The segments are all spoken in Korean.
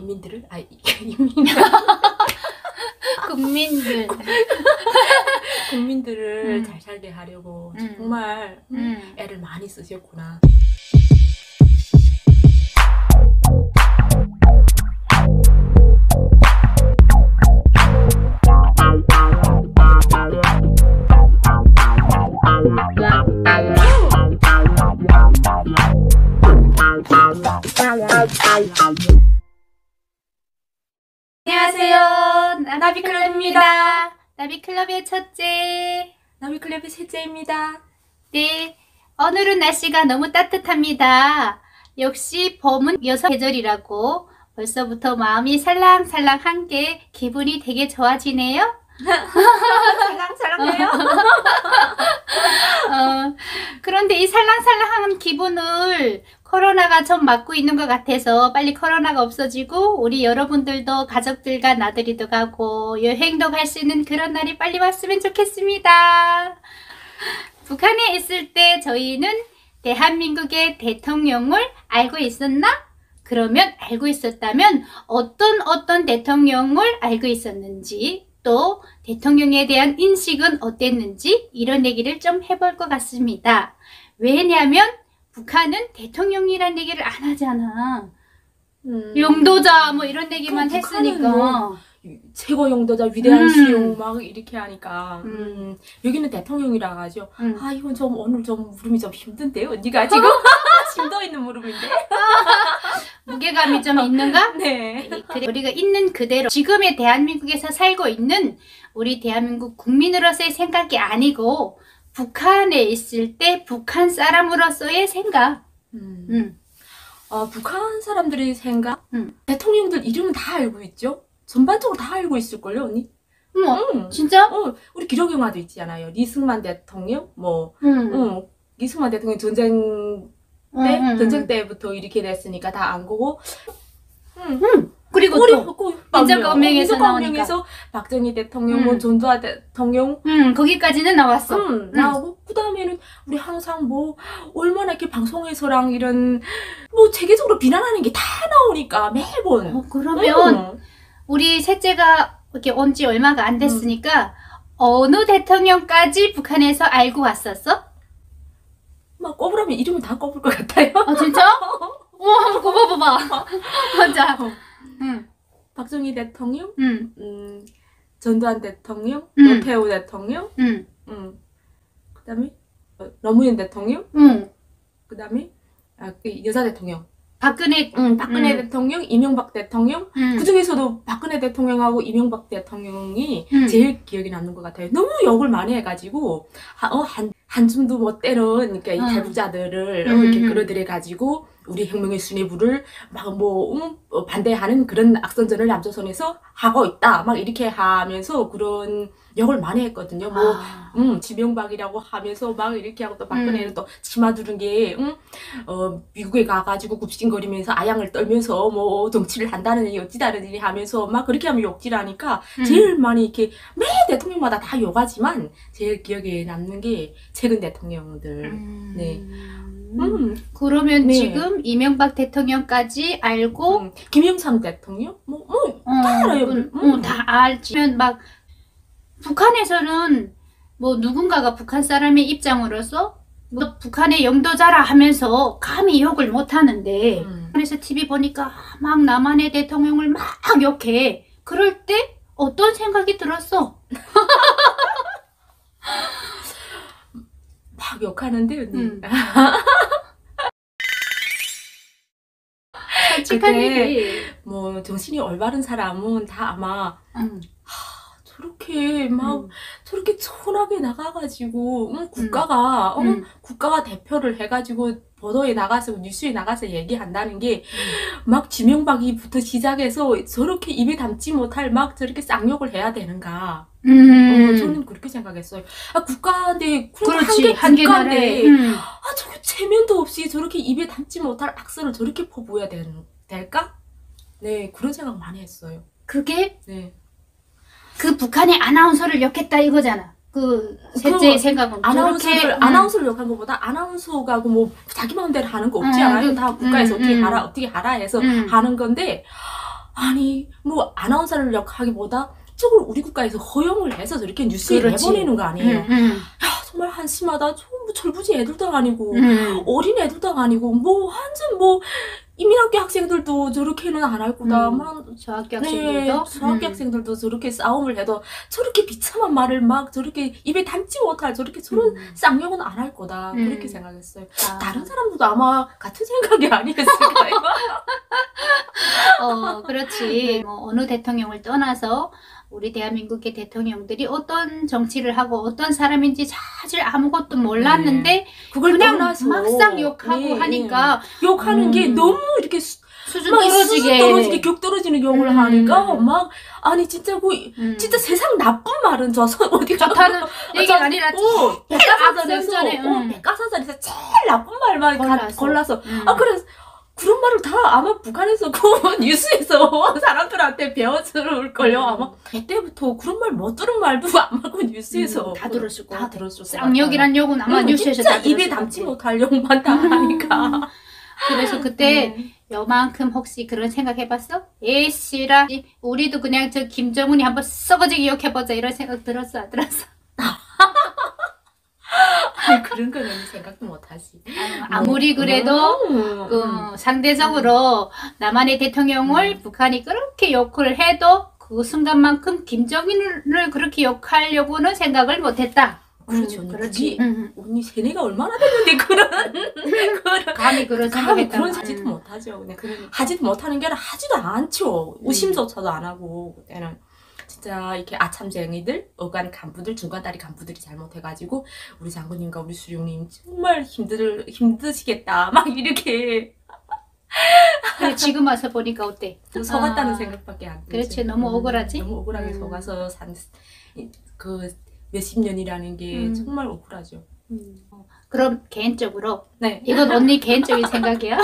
인민들을 인민 국민들 국민들을 잘 살게 하려고 정말 애를 많이 쓰셨구나. 안녕하세요. 나비클럽입니다. 나비클럽의 첫째, 나비클럽의 셋째입니다. 네, 오늘은 날씨가 너무 따뜻합니다. 역시 봄은 여섯 계절이라고 벌써부터 마음이 살랑살랑한 게 기분이 되게 좋아지네요. 살랑살랑해요. 그런데 이 살랑살랑한 기분을 코로나가 좀 막고 있는 것 같아서 빨리 코로나가 없어지고 우리 여러분들도 가족들과 나들이도 가고 여행도 갈 수 있는 그런 날이 빨리 왔으면 좋겠습니다. 북한에 있을 때 저희는 대한민국의 대통령을 알고 있었나? 그러면 알고 있었다면 어떤 대통령을 알고 있었는지, 또 대통령에 대한 인식은 어땠는지 이런 얘기를 좀 해볼 것 같습니다. 왜냐하면 북한은 대통령이란 얘기를 안 하잖아. 용도자 뭐 이런 얘기만 했으니까. 뭐 최고 용도자 위대한 수용 막 이렇게 하니까 여기는 대통령이라 하죠. 아 이건 좀 오늘 좀 물음이 좀 힘든데요. 언니가 지금 심도 있는 물음인데. 무게감이 좀 있는가? 네. 그래, 우리가 있는 그대로 지금의 대한민국에서 살고 있는 우리 대한민국 국민으로서의 생각이 아니고 북한에 있을 때 북한 사람으로서의 생각. 북한 사람들의 생각? 대통령들 이름은 다 알고 있죠? 전반적으로 다 알고 있을걸요, 언니? 진짜? 우리 기록 영화도 있잖아요. 리승만 대통령, 리승만 대통령 전쟁 때부터 이렇게 됐으니까 다 안 거고. 그리고 또 민족革명에서 나오니까 박정희 대통령, 전두환 대통령, 거기까지는 나왔어. 나오고 그 다음에는 우리 항상 뭐 얼마나 이렇게 방송에서랑 이런 뭐 체계적으로 비난하는 게 다 나오니까 매번. 그러면 우리 셋째가 이렇게 온 지 얼마가 안 됐으니까 어느 대통령까지 북한에서 알고 왔었어? 막 꼽으라면 이름은 다 꼽을 것 같아요. 아 진짜? 한번 꼽아봐봐. 맞아. 박정희 대통령, 전두환 대통령, 노태우 대통령, 그 다음에 노무현 대통령, 그 다음에 여자 대통령. 박근혜 대통령, 이명박 대통령. 그 중에서도 박근혜 대통령하고 이명박 대통령이 제일 기억에 남는 것 같아요. 너무 욕을 많이 해가지고 한숨도 못 때는 그러니까 이 탈북자들을 이렇게 끌어들여가지고 우리 혁명의 수뇌부를 막 반대하는 그런 악선전을 남조선에서 하고 있다 막 이렇게 하면서 그런 욕을 많이 했거든요. 지명박이라고 하면서 막 이렇게 하고 또 박근혜는 또 치마 두른 게 미국에 가가지고 굽신거리면서 아양을 떨면서 뭐 정치를 한다는 얘기 어찌다는 일이 하면서 막 그렇게 하면 욕질하니까 제일 많이 이렇게 매 대통령마다 다 욕하지만 제일 기억에 남는 게 최근 대통령들. 네. 그러면 지금 이명박 대통령까지 알고 김영삼 대통령 다 알아요. 다 알지만 막 북한에서는 뭐 누군가가 북한 사람의 입장으로서 뭐 북한의 영도자라 하면서 감히 욕을 못 하는데 그래서 TV 보니까 막 남한의 대통령을 막 욕해. 그럴 때 어떤 생각이 들었어? 막 욕하는데 언니. 그때 뭐 정신이 올바른 사람은 다 아마 저렇게 막 저렇게 천하게 나가가지고 국가가 대표를 해가지고 보도에 나가서 뉴스에 나가서 얘기한다는 게 막 지명박이부터 시작해서 저렇게 입에 담지 못할 막 저렇게 쌍욕을 해야 되는가. 저는 그렇게 생각했어요. 국가인데 그렇지 한 개 국가인데 저게 체면도 없이 저렇게 입에 담지 못할 악설을 저렇게 퍼부어야 될까? 네, 그런 생각 많이 했어요. 그게 네. 그 북한의 아나운서를 욕했다 이거잖아. 그 셋째의 생각은 아나운서를 욕한 것보다 아나운서가 뭐 자기 마음대로 하는 거 없지 않아요? 다 국가에서 어떻게 하라 해서 하는 건데 아니 뭐 아나운서를 역하기보다 저걸 우리 국가에서 허용을 해서 저렇게 뉴스에 내보내는 거 아니에요. 야 정말 한심하다. 뭐 철부지 애들도 아니고 어린 애들도 아니고 뭐 완전 뭐 이민학교 학생들도 저렇게는 안 할 거다. 막 저학교 학생들도? 저학교 학생들도 저렇게 싸움을 해도 저렇게 비참한 말을 막 저렇게 입에 담지 못할 저렇게 저런 쌍욕은 안 할 거다. 그렇게 생각했어요. 다른 사람들도 아마 같은 생각이 아니었을까요? 그렇지. 뭐 어느 대통령을 떠나서 우리 대한민국의 대통령들이 어떤 정치를 하고 어떤 사람인지 사실 아무것도 몰랐는데 그걸 그냥 떠나서 막상 욕하고 하니까 욕하는 게 너무 이렇게 수준 떨어지게 격 떨어지는 욕을 하니까 막 아니 진짜 진짜 세상 나쁜 말은 저 어디가 좋다는 얘기가 아니라 백과사전에서 제일 나쁜 말만 골라서 그래서 그런 말을 다 아마 북한에서 그 뉴스에서 사람들한테 배웠을걸요. 아마 그때부터 그런 말 못 들은 말도 아마 그 뉴스에서 다 들었을 거야. 다 들었을 거야. 쌍욕이란 욕은 아마 뉴스에서 진짜 다 들었을 입에 담지 못할 욕만 다 하니까. 그래서 그때 요만큼 혹시 그런 생각 해봤어? 에이씨라 우리도 그냥 저 김정은이 한번 썩어지게 욕해보자 이런 생각 들었어 안 들었어? 아니, 그런 거는 생각도 못하지. 아무리 그래도 상대적으로 남한의 대통령을 북한이 그렇게 욕을 해도 그 순간만큼 김정은을 그렇게 욕하려고는 생각을 못했다. 그렇죠. 그렇지. 언니 세뇌가 얼마나 됐는데 그런 감히 그런 생각했다. 그런 하지도 못하죠. 근데 하지도 못하는 게 아니라 하지도 않죠. 의심조차도 안 하고 그때는. 진짜 이렇게 아참쟁이들, 어간 간부들, 중간다리 간부들이 잘못해가지고 우리 장군님과 우리 수령님 정말 힘드시겠다 막 이렇게. 근데 지금 와서 보니까 어때? 속았다는 생각밖에 안 들죠. 그렇지. 너무 억울하지? 너무 억울하게 속아서 산 그 몇십 년이라는 게 정말 억울하죠. 그럼 개인적으로 네. 이건 언니 개인적인 생각이야.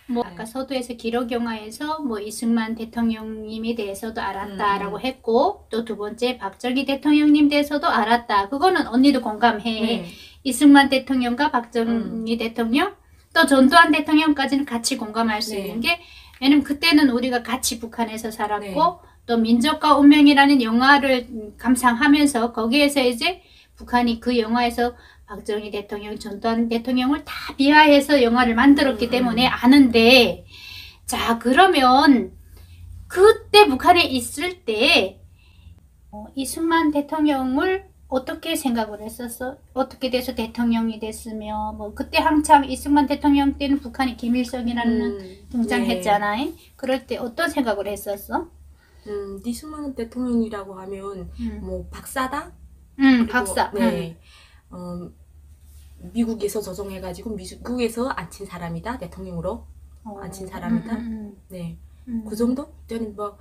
뭐 아까 서두에서 기록영화에서 뭐 이승만 대통령님에 대해서도 알았다라고 했고 또 두 번째 박정희 대통령님 대해서도 알았다. 그거는 언니도 공감해. 네. 이승만 대통령과 박정희 대통령 또 전두환 대통령까지는 같이 공감할 수 있는 게 왜냐면 그때는 우리가 같이 북한에서 살았고 또 민족과 운명이라는 영화를 감상하면서 거기에서 이제 북한이 그 영화에서 박정희 대통령, 전두환 대통령을 다 비하해서 영화를 만들었기 때문에 아는데 자 그러면 그때 북한에 있을 때 이승만 대통령을 어떻게 생각을 했었어? 어떻게 돼서 대통령이 됐으며 뭐 그때 한참 이승만 대통령 때는 북한이 김일성이라는 등장했잖아. 그럴 때 어떤 생각을 했었어? 이승만 대통령이라고 하면 뭐 박사다? 박사. 네. 미국에서 조종해가지고 미국에서 앉힌 사람이다. 대통령으로 앉힌 사람이다. 네. 그 정도? 그때는 뭐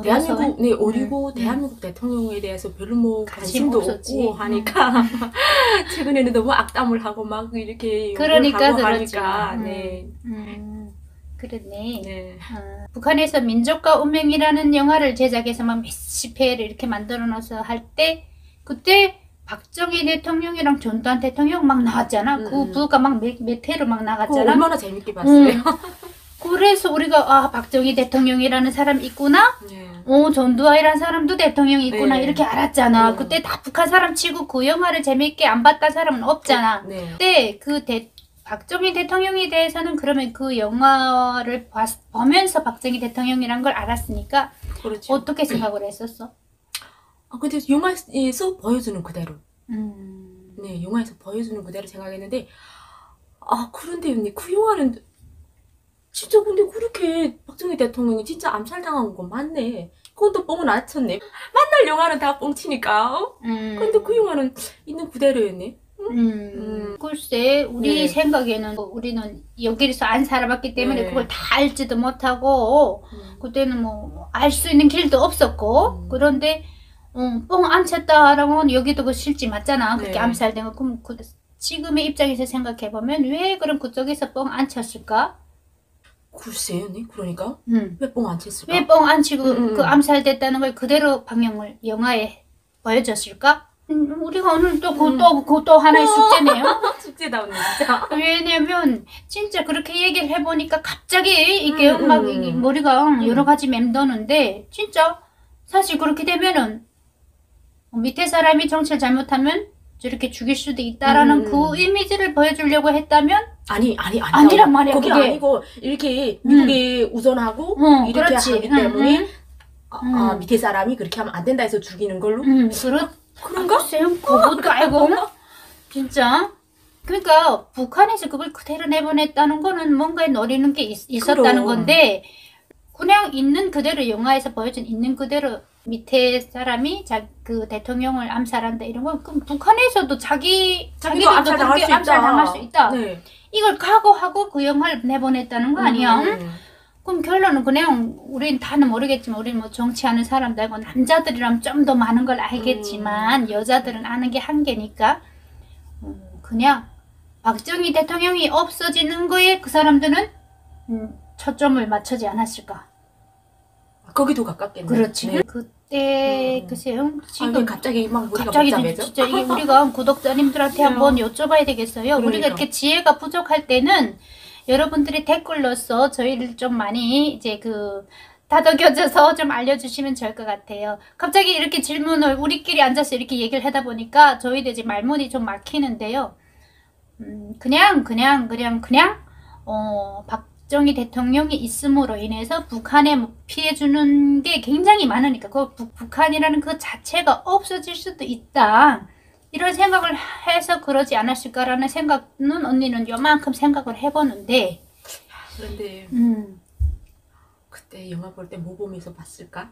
대한민국, 어리고 대한민국 대통령에 대해서 별로 뭐 관심도 없고 하니까 최근에는 너무 악담을 하고 막 이렇게 그러니까 하고 하니까 그렇네. 네. 북한에서 민족과 운명이라는 영화를 제작해서 막 몇십 회를 이렇게 만들어 놔서 할 때 그때 박정희 대통령이랑 전두환 대통령 막 나왔잖아. 그 부가 막 몇 회로 막 나갔잖아. 얼마나 재밌게 봤어요. 그래서 우리가 박정희 대통령이라는 사람이 있구나. 전두환이라는 사람도 대통령이 있구나. 이렇게 알았잖아. 그때 다 북한 사람 치고 그 영화를 재밌게 안 봤던 사람은 없잖아. 그때 박정희 대통령에 대해서는 그러면 그 영화를 보면서 박정희 대통령이란 걸 알았으니까 그렇죠. 어떻게 생각을 했었어? 근데 영화에서 보여주는 그대로. 네, 영화에서 보여주는 그대로 생각했는데, 그런데 언니, 그 영화는 진짜 근데 그렇게 박정희 대통령이 진짜 암살당한 거 맞네. 그건 또 뻥은 안 쳤네. 만날 영화는 다 뻥치니까. 근데 그 영화는 있는 그대로였네. 글쎄 우리 생각에는 우리는 여기서 안 살아봤기 때문에 그걸 다 알지도 못하고 그때는 뭐 알 수 있는 길도 없었고 그런데 뻥 안 쳤다라고는 여기도 그 실제 맞잖아. 그렇게 암살된 거. 그럼 지금의 입장에서 생각해보면 왜 그럼 그쪽에서 뻥 안 쳤을까? 글쎄요, 언니. 그러니까 왜 뻥 안 쳤을까? 왜 뻥 안 치고 그 암살됐다는 걸 그대로 영화에 보여줬을까? 우리가 오늘 또 그것도 하나의 숙제네요. 숙제다운 진짜. 왜냐면 진짜 그렇게 얘기를 해보니까 갑자기 이게 막 이게 머리가 여러 가지 맴도는데 진짜 사실 그렇게 되면은 밑에 사람이 정치를 잘못하면 저렇게 죽일 수도 있다라는 그 이미지를 보여주려고 했다면 아니란 말이야. 그게 그게 아니고 이렇게 미국에 우선하고 이렇게 그렇지. 하기 때문에 밑에 사람이 그렇게 하면 안 된다 해서 죽이는 걸로? 그런가? 글쎄요, 그것도 알고 진짜. 그러니까 북한에서 그걸 그대로 내보냈다는 거는 뭔가에 노리는 게 있었다는 건데 그냥 있는 그대로 영화에서 보여준 있는 그대로 밑에 사람이 그 대통령을 암살한다 이런 건 그럼 북한에서도 자기들도 그렇게 암살당할 수 있다. 네. 이걸 각오하고 그 영화를 내보냈다는 거 아니야? 그럼 결론은 그냥 우린 다는 모르겠지만 우리 뭐 정치하는 사람들고 남자들이라면 좀 더 많은 걸 알겠지만 여자들은 아는 게 한계니까 그냥 박정희 대통령이 없어지는 거에 그 사람들은 초점을 맞추지 않았을까? 거기도 가깝겠네. 그렇지. 네. 그때 글쎄요. 지금 갑자기 막 머리가 갑자기 복잡해져? 진짜 이게 우리가 구독자님들한테 한번 여쭤봐야 되겠어요. 그러니까. 우리가 이렇게 지혜가 부족할 때는 여러분들이 댓글로서 저희를 좀 많이 이제 다독여줘서 좀 알려주시면 좋을 것 같아요. 갑자기 이렇게 질문을 우리끼리 앉아서 이렇게 얘기를 하다 보니까 저희도 이제 말문이 좀 막히는데요. 그냥 박정희 대통령이 있음으로 인해서 북한에 피해 주는 게 굉장히 많으니까 북한이라는 그 자체가 없어질 수도 있다. 이런 생각을 해서 그러지 않았을까라는 생각은 언니는 요만큼 생각을 해보는데 그런데 그때 영화 볼 때 뭐 보면서 봤을까?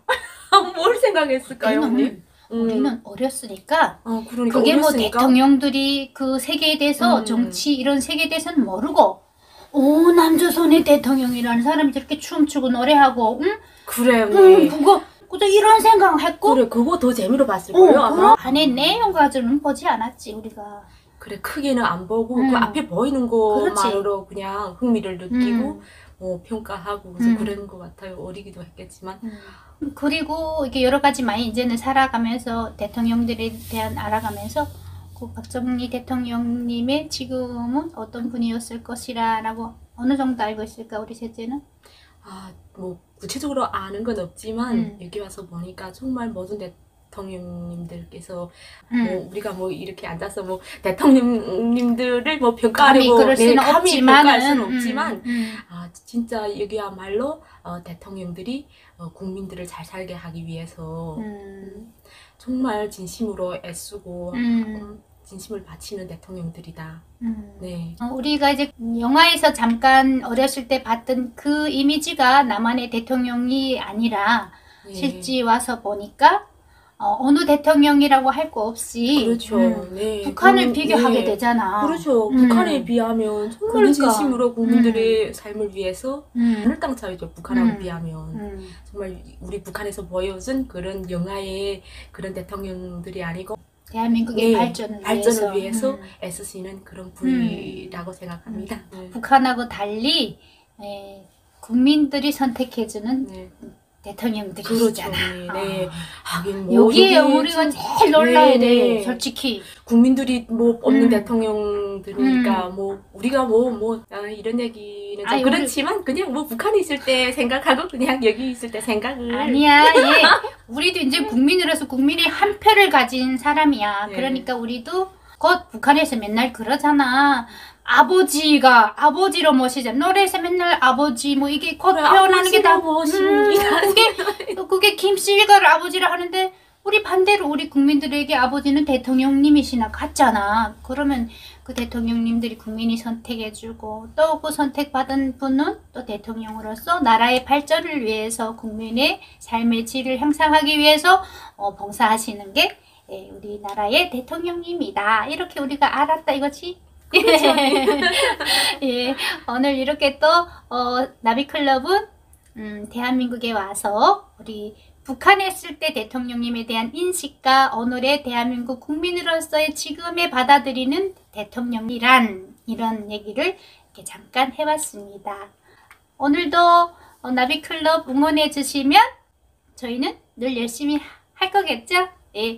뭘 생각했을까요, 언니? 우리는 어렸으니까 그러니까 그게 뭐 어렸으니까? 대통령들이 그 세계에 대해서 정치 이런 세계에 대해서는 모르고 남조선의 대통령이라는 사람이 저렇게 춤추고 노래하고 그래, 언니. 그저 이런 생각했고 그래, 그거 더 재미로 봤을 거예요, 아마. 안에 내용 가지고는 보지 않았지 우리가. 그래, 크게는 안 보고 그 앞에 보이는 것만으로 그냥 흥미를 느끼고 평가하고 그래서 그런 것 같아요. 어리기도 했겠지만. 그리고 이게 여러 가지 많이 이제는 살아가면서 대통령들에 대한 알아가면서 그 박정희 대통령님의 지금은 어떤 분이었을 것이라고 어느 정도 알고 있을까 우리 셋째는? 뭐 구체적으로 아는 건 없지만 여기 와서 보니까 정말 모든 대통령님들께서 뭐 우리가 뭐 이렇게 앉아서 뭐 대통령님들을 뭐 평가하려고 감히 평가할 수는 없지만 진짜 여기야말로 대통령들이 국민들을 잘 살게 하기 위해서 정말 진심으로 애쓰고 진심을 바치는 대통령들이다. 네. 우리가 이제 영화에서 잠깐 어렸을 때 봤던 그 이미지가 남한의 대통령이 아니라 실제 와서 보니까 어느 대통령이라고 할 거 없이 그렇죠. 네. 북한을 비교하게 되잖아. 그렇죠. 북한에 비하면 정말 그러니까. 진심으로 국민들의 삶을 위해서 하늘땅 차이죠. 북한하고 비하면 정말 우리 북한에서 보여준 그런 영화의 그런 대통령들이 아니고 대한민국의 발전을 위해서 애쓰시는 그런 분이라고 생각합니다. 북한하고 달리 국민들이 선택해주는 대통령들이시잖아. 그렇죠. 네. 하긴 여기에 우리가 제일 놀라야 돼. 솔직히. 국민들이 뭐 뽑는 대통령들이니까 뭐 우리가 이런 얘기는 좀 그렇지만 그냥 뭐 북한에 있을 때 생각하고 그냥 여기 있을 때 생각을 아니야. 우리도 이제 국민으로서 국민의 한 표를 가진 사람이야. 그러니까 우리도 곧 북한에서 맨날 그러잖아. 아버지로 모시자. 노래에서 맨날 아버지 뭐 이게 곧 표현하는 게 다 멋입니다. 그게 김씨가를 아버지라 하는데 우리 반대로 우리 국민들에게 아버지는 대통령님이시나 같잖아. 그러면 그 대통령님들이 국민이 선택해주고 또 그 선택받은 분은 또 대통령으로서 나라의 발전을 위해서 국민의 삶의 질을 향상하기 위해서 봉사하시는 게 우리나라의 대통령님이다. 이렇게 우리가 알았다 이거지? 그렇죠. 예, 오늘 이렇게 또 나비클럽은 대한민국에 와서 우리 북한에 있을 때 대통령님에 대한 인식과 오늘의 대한민국 국민으로서의 지금의 받아들이는 대통령이란 이런 얘기를 이렇게 잠깐 해봤습니다. 오늘도 나비클럽 응원해 주시면 저희는 늘 열심히 할 거겠죠? 예.